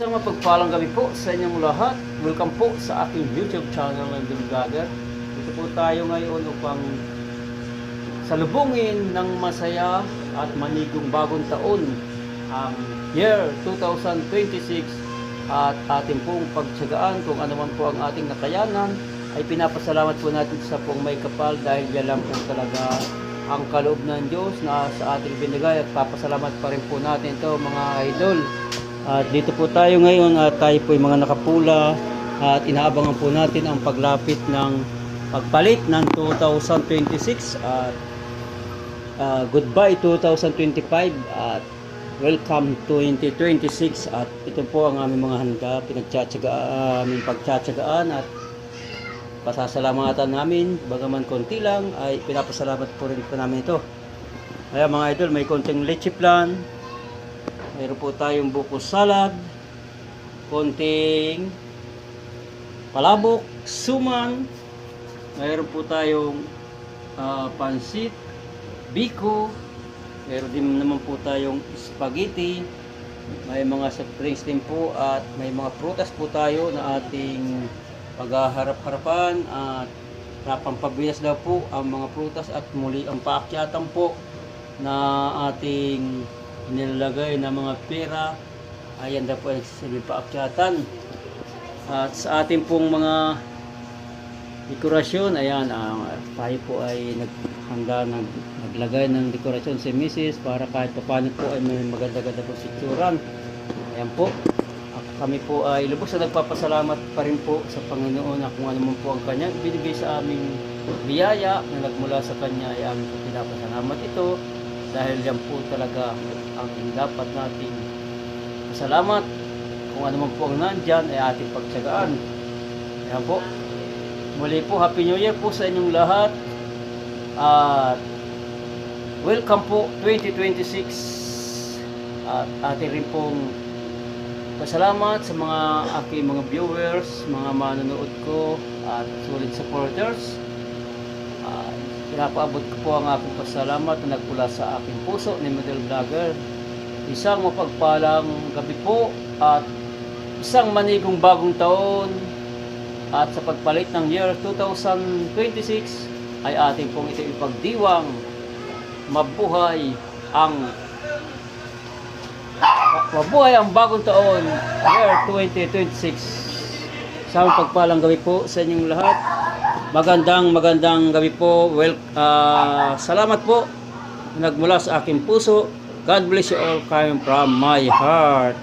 Isang mapagpalang gabi po sa inyong lahat. Welcome po sa aking YouTube channel ng The Vlogger. Dito po tayo ngayon upang salubungin ng masaya at manigong bagong taon ang year 2026 at ating pong pagtsagaan kung ano man po ang ating nakayanan ay pinapasalamat po natin sa pong may kapal dahil yan lang po talaga ang kaloob ng Diyos na sa ating binigay at papasalamat pa rin po natin ito mga idol. At dito po tayo ngayon at tayo po yung mga nakapula at inaabangan po natin ang paglapit ng pagpalit ng 2026 at goodbye 2025 at welcome 2026 at ito po ang aming mga handa, aming pagtsatsagaan at pasasalamatan namin, bagaman konti lang ay pinapasalamat po rin po namin ito. Kaya mga idol, may konting leche plan, mayroon po tayong buko salad, konting palabok, suman, mayroon po tayong pansit, biko, mayroon din naman po tayong spaghetti, may mga soft drinks din po at may mga prutas po tayo na ating paghaharap-harapan at pampabilas daw po ang mga prutas at muli ang paakyatan po na ating nilalagay na mga pera. Ayan daw po ay nagsasabi paakyatan. At sa ating pong mga dekorasyon, ayan, tayo po ay naglagay ng dekorasyon si Mrs. para kahit paano po ay may maganda-ganda po picturean. Ayan po. Kami po ay lubos na nagpapasalamat pa rin po sa Panginoon na kung ano man po ang Kanya ibinigay sa aming biyaya na nagmula sa Kanya ay aming po pinapasalamat ito dahil yan po talaga ang dapat nating pasalamat. Kung ano man po ang nandyan ay ating pagtsagaan. Ayan po. Muli po, Happy New Year po sa inyong lahat at welcome po 2026 at ating rin pong pasalamat sa mga aking mga viewers, mga manonood ko at solid supporters. Pinapaabot ko po ang aking pasalamat na nagmula sa aking puso ni Model Vlogger. Isang mapagpalang gabi po at isang manigong bagong taon at sa pagpalit ng year 2026 ay ating pong ito ipagdiwang. Mabuhay ang bagong taon, year 2026. Sa pagpalang gabi po sa inyong lahat. Magandang gabi po. Salamat po nagmula sa aking puso. God bless you all coming from my heart.